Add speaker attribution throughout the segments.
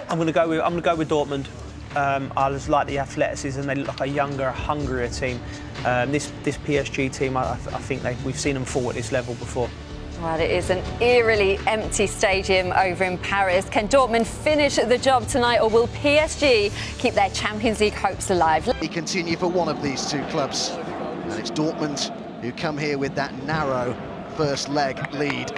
Speaker 1: I'm going to go with Dortmund. I just like the athleticism. They look like a younger, hungrier team. This PSG team, I think we've seen them fall at this level before.
Speaker 2: Well, it is an eerily empty stadium over in Paris. Can Dortmund finish the job tonight, or will PSG keep their Champions League hopes alive?
Speaker 3: We continue for one of these two clubs, and it's Dortmund who come here with that narrow first leg lead.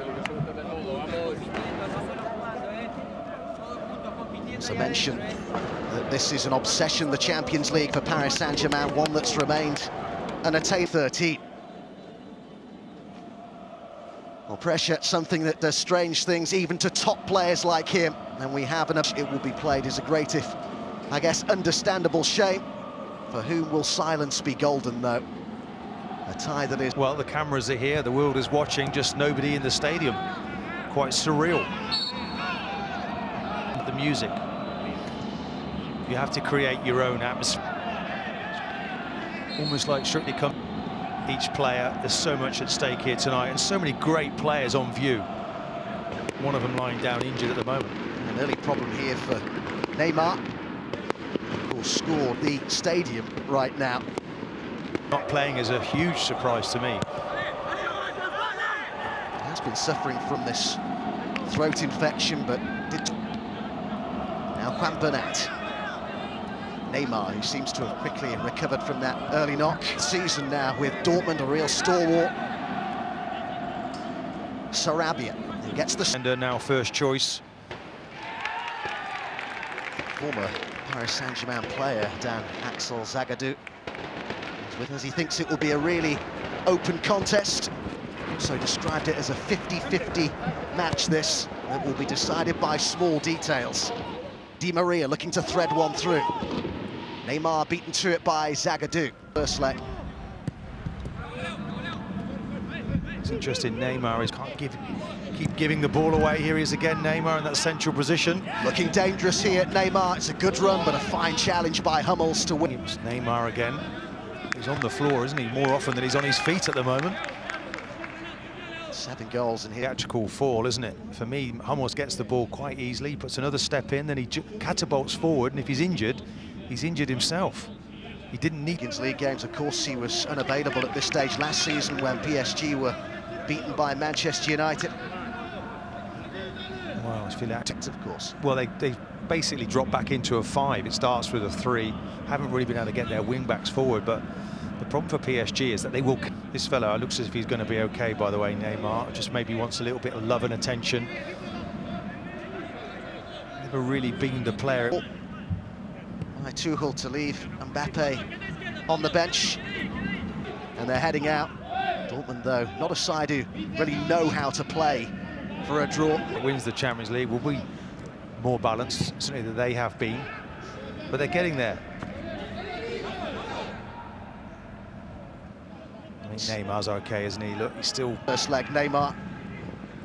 Speaker 3: As I mentioned, that this is an obsession, the Champions League for Paris Saint-Germain, one that's remained unattained. 13. Well, pressure, something that does strange things even to top players like him. And we have it will be played as a great, if, I guess, understandable shame. For whom will silence be golden, though? A tie that is...
Speaker 4: Well, the cameras are here, the world is watching, just nobody in the stadium. Quite surreal. The music. You have to create your own atmosphere. Almost like Strictly Come. Each player, there's so much at stake here tonight, and so many great players on view. One of them lying down injured at the moment.
Speaker 3: An early problem here for Neymar, of course, scored the stadium right now.
Speaker 4: Not playing is a huge surprise to me.
Speaker 3: He has been suffering from this throat infection, but did... Now Juan Bernat. Neymar, who seems to have quickly recovered from that early knock. Season now with Dortmund, a real stalwart. Sarabia, who gets the...
Speaker 4: And now first choice.
Speaker 3: Former Paris Saint-Germain player, Dan Axel Zagadou, is with us. He thinks it will be a really open contest. Also described it as a 50-50 match, this, that will be decided by small details. Di Maria looking to thread one through. Neymar beaten to it by Zagadou. First leg.
Speaker 4: It's interesting, Neymar can't keep giving the ball away. Here he is again, Neymar in that central position.
Speaker 3: Looking dangerous here, Neymar. It's a good run, but a fine challenge by Hummels to win.
Speaker 4: It's Neymar again. He's on the floor, isn't he? More often than he's on his feet at the moment.
Speaker 3: 7 goals in here.
Speaker 4: Theatrical fall, isn't it? For me, Hummels gets the ball quite easily, puts another step in, then he catapults forward, and if he's injured himself. He didn't need...
Speaker 3: League games, of course, he was unavailable at this stage last season when PSG were beaten by Manchester United.
Speaker 4: Well, it's Philadelphia,
Speaker 3: of course.
Speaker 4: Well, they basically dropped back into a 5. It starts with a 3. Haven't really been able to get their wing-backs forward, but the problem for PSG is that they will... This fella looks as if he's going to be okay, by the way, Neymar. Just maybe wants a little bit of love and attention. Never really been the player...
Speaker 3: By Tuchel to leave Mbappe on the bench, and they're heading out. Dortmund, though, not a side who really know how to play for a draw.
Speaker 4: Wins the Champions League will be more balanced, certainly than they have been, but they're getting there. I think Neymar's okay, isn't he? Look, he's still...
Speaker 3: First leg, Neymar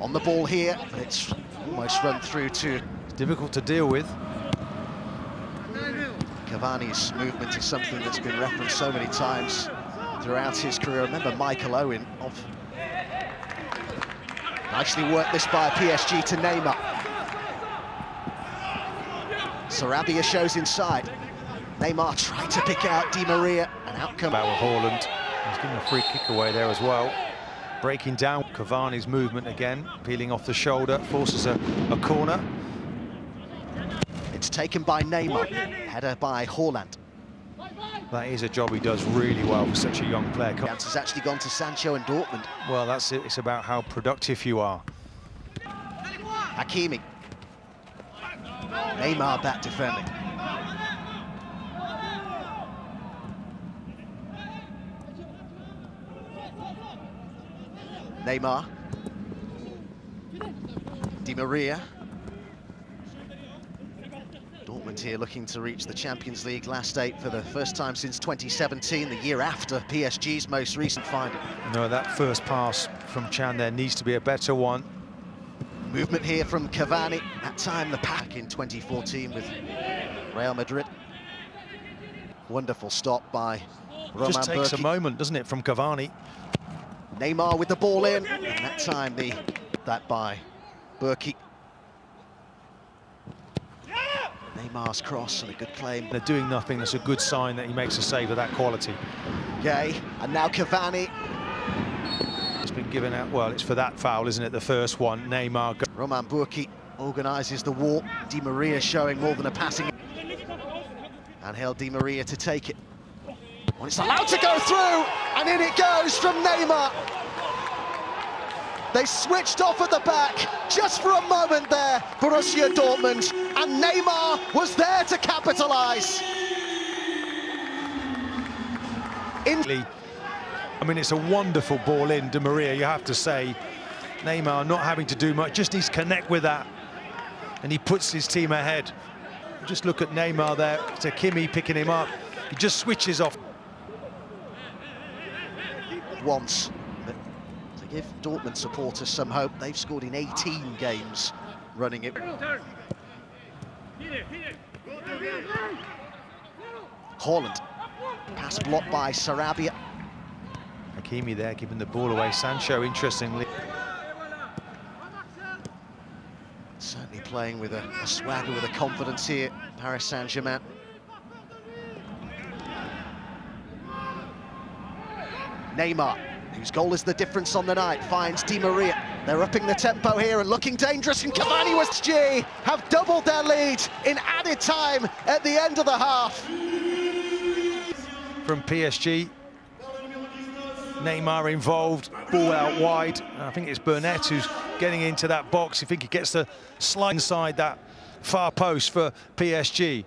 Speaker 3: on the ball here, but it's almost run through to...
Speaker 4: It's difficult to deal with.
Speaker 3: Cavani's movement is something that's been referenced so many times throughout his career. Remember Michael Owen of... Nicely worked this by PSG to Neymar. Sarabia shows inside. Neymar tried to pick out Di Maria, and out comes...
Speaker 4: About Haaland. He's given a free kick away there as well. Breaking down Cavani's movement again, peeling off the shoulder, forces a corner.
Speaker 3: It's taken by Neymar, header by Haaland.
Speaker 4: That is a job he does really well for such a young player.
Speaker 3: The answer's actually gone to Sancho and Dortmund.
Speaker 4: Well, that's it. It's about how productive you are.
Speaker 3: Hakimi. Neymar back defending. Neymar. Di Maria. Dortmund here looking to reach the Champions League last 8 for the first time since 2017, the year after PSG's most recent final.
Speaker 4: No, that first pass from Chan there needs to be a better one.
Speaker 3: Movement here from Cavani. That time the pack in 2014 with Real Madrid. Wonderful stop by Roman
Speaker 4: Just takes
Speaker 3: Burki.
Speaker 4: a moment, doesn't it, from Cavani?
Speaker 3: Neymar with the ball in, and that time that by Burki. Neymar's cross and a good claim.
Speaker 4: They're doing nothing. That's a good sign that he makes a save of that quality.
Speaker 3: Gay, and now Cavani.
Speaker 4: It's been given out, well, it's for that foul, isn't it? The first one, Neymar.
Speaker 3: Roman Burki organises the walk. Di Maria showing more than a passing. Angel Di Maria to take it. Well, it's allowed to go through, and in it goes from Neymar. They switched off at the back just for a moment there, Borussia Dortmund, and Neymar was there to capitalise.
Speaker 4: I mean, it's a wonderful ball in, Di Maria, you have to say. Neymar not having to do much, just needs to connect with that, and he puts his team ahead. Just look at Neymar there, to Kimi picking him up. He just switches off.
Speaker 3: Once, but to give Dortmund supporters some hope, they've scored in 18 games running it. Haaland, pass blocked by Sarabia.
Speaker 4: Hakimi there giving the ball away. Sancho, interestingly.
Speaker 3: Certainly playing with a swagger, with a confidence here, Paris Saint-Germain. Neymar, whose goal is the difference on the night, finds Di Maria. They're upping the tempo here and looking dangerous, and Cavani was G have doubled their lead in added time at the end of the half.
Speaker 4: From PSG, Neymar involved, ball out wide. I think it's Burnett who's getting into that box. I think he gets the slide inside that far post for PSG.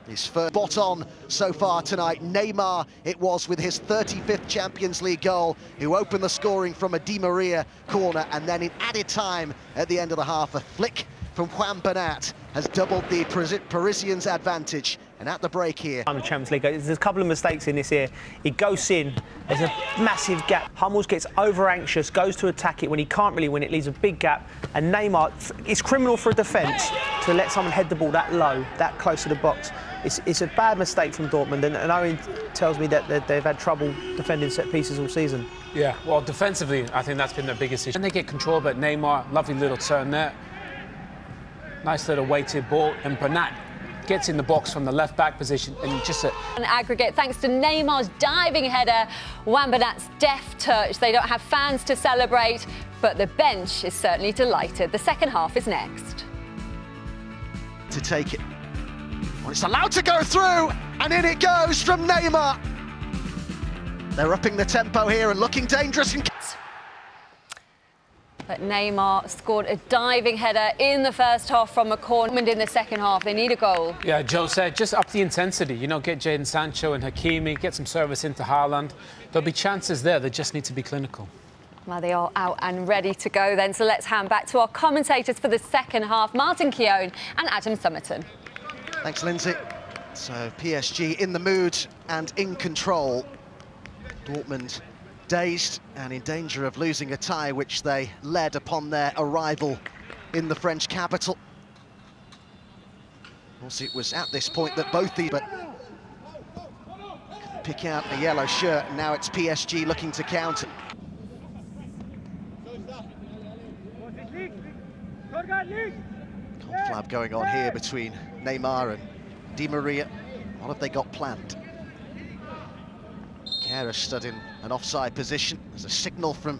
Speaker 3: His first spot on so far tonight. Neymar it was with his 35th Champions League goal, who opened the scoring from a Di Maria corner, and then in added time at the end of the half, a flick from Juan Bernat has doubled the Parisians' advantage. And at the break here,
Speaker 1: I'm the Champions League. There's a couple of mistakes in this here. It goes in, there's a massive gap. Hummels gets over anxious, goes to attack it when he can't really win it, leaves a big gap. And Neymar, it's criminal for a defence to let someone head the ball that low, that close to the box. It's a bad mistake from Dortmund, and Owen tells me that they've had trouble defending set pieces all season.
Speaker 5: Yeah, well, defensively, I think that's been their biggest issue. And they get control, but Neymar, lovely little turn there. Nice little weighted ball, and Bernat gets in the box from the left-back position, and just
Speaker 2: an aggregate thanks to Neymar's diving header, Juan Bernat's deft touch. They don't have fans to celebrate, but the bench is certainly delighted. The second half is next.
Speaker 3: to take it. Well, it's allowed to go through, and in it goes from Neymar. They're upping the tempo here and looking dangerous.
Speaker 2: But Neymar scored a diving header in the first half from a corner, and in the second half they need a goal.
Speaker 5: Yeah, Joe said, just up the intensity, you know, get Jadon Sancho and Hakimi, get some service into Haaland. There'll be chances there, they just need to be clinical.
Speaker 2: Well, they are out and ready to go then, so let's hand back to our commentators for the second half, Martin Keown and Adam Summerton.
Speaker 3: Thanks, Lindsay. So PSG in the mood and in control. Dortmund dazed and in danger of losing a tie, which they led upon their arrival in the French capital. Of course, it was at this point that both these, but couldn't pick out a yellow shirt, and now it's PSG looking to counter. Conflab going on here between Neymar and Di Maria. What have they got planned? Kehrer stood in an offside position. There's a signal from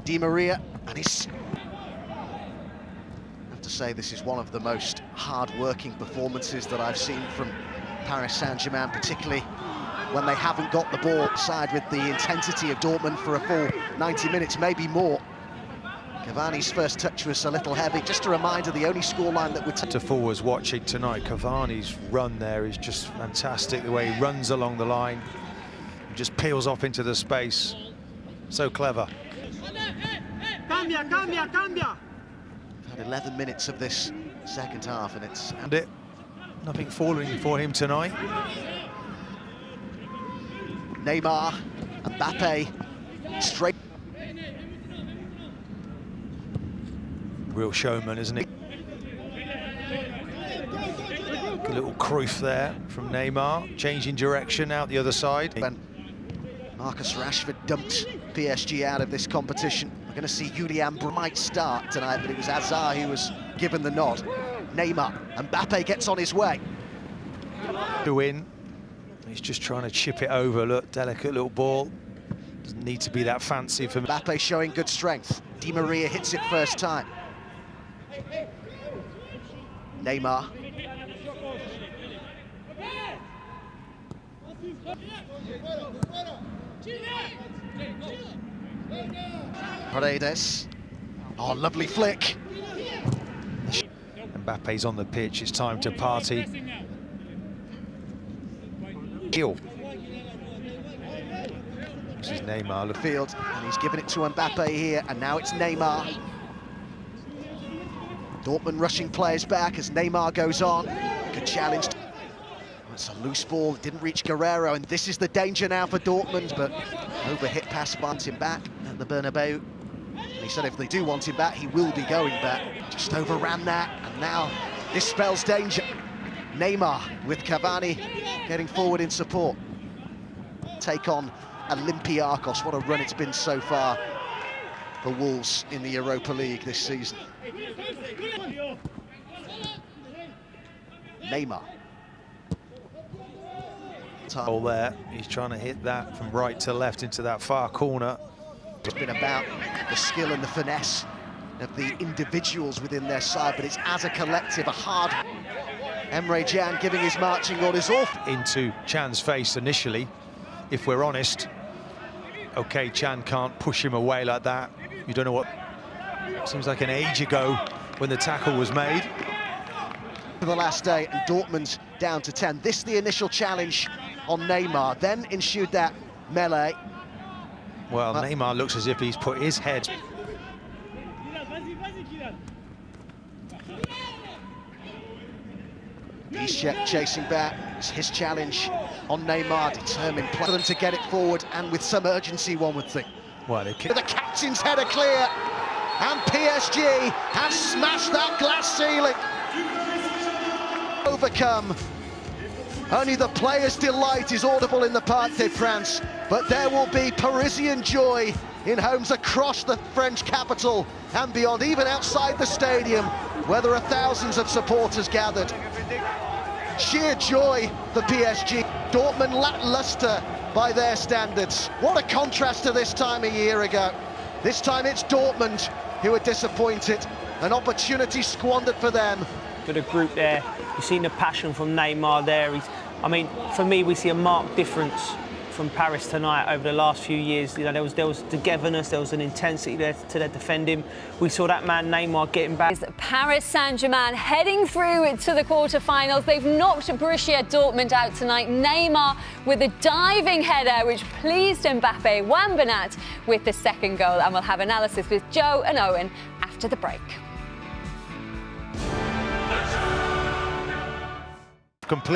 Speaker 3: Di Maria, and he's... I have to say, this is one of the most hard-working performances that I've seen from Paris Saint-Germain, particularly when they haven't got the ball side with the intensity of Dortmund for a full 90 minutes, maybe more. Cavani's first touch was a little heavy. Just a reminder, the only scoreline that would...
Speaker 4: To forwards watching tonight, Cavani's run there is just fantastic. The way he runs along the line, just peels off into the space. So clever.
Speaker 3: We've had 11 minutes of this second half, and it's...
Speaker 4: And it, nothing falling for him tonight.
Speaker 3: Neymar, Mbappe, straight...
Speaker 4: Real showman, isn't he? A little Cruyff there from Neymar, changing direction out the other side.
Speaker 3: When Marcus Rashford dumped PSG out of this competition, we're going to see Julian might start tonight, but it was Hazard who was given the nod. Neymar, Mbappe gets on his way.
Speaker 4: Two in. He's just trying to chip it over. Look, delicate little ball. Doesn't need to be that fancy for me.
Speaker 3: Mbappe showing good strength. Di Maria hits it first time. Neymar. Paredes. Oh, lovely flick.
Speaker 4: Mbappe's on the pitch. It's time to party. Kill. This is Neymar.
Speaker 3: The field, and he's given it to Mbappe here, and now it's Neymar. Dortmund rushing players back as Neymar goes on. Good challenge. It's a loose ball, it didn't reach Guerrero, and this is the danger now for Dortmund, but overhit pass wants him back at the Bernabeu. And he said if they do want him back, he will be going back. Just overran that, and now this spells danger. Neymar with Cavani getting forward in support. Take on Olympiacos. What a run it's been so far for Wolves in the Europa League this season. Neymar.
Speaker 4: All there. He's trying to hit that from right to left into that far corner.
Speaker 3: It's been about the skill and the finesse of the individuals within their side, but it's as a collective, a hard... Emre Can giving his marching orders off.
Speaker 4: Into Chan's face initially, if we're honest. Okay, Can can't push him away like that. You don't know what... Seems like an age ago when the tackle was made.
Speaker 3: For the last day, and Dortmund down to 10. This the initial challenge on Neymar. Then ensued that melee.
Speaker 4: Well, Neymar looks as if he's put his head...
Speaker 3: He's chasing back. It's his challenge on Neymar, determined for them to get it forward, and with some urgency, one would think.
Speaker 4: Well, they
Speaker 3: The captain's header clear, and PSG have smashed that glass ceiling. Overcome. Only the players' delight is audible in the Parc des Princes, but there will be Parisian joy in homes across the French capital and beyond, even outside the stadium, where there are thousands of supporters gathered. Sheer joy for PSG. Dortmund lacklustre by their standards. What a contrast to this time a year ago. This time it's Dortmund who are disappointed. An opportunity squandered for them.
Speaker 1: Got a group there. You've seen the passion from Neymar there. I mean, for me, we see a marked difference from Paris tonight over the last few years. You know, there was togetherness, there was an intensity there to their defending. We saw that man Neymar getting back.
Speaker 2: Paris Saint-Germain heading through to the quarter-finals. They've knocked Borussia Dortmund out tonight. Neymar with a diving header, which pleased Mbappe. Wambanat with the second goal. And we'll have analysis with Joe and Owen after the break.
Speaker 4: complete.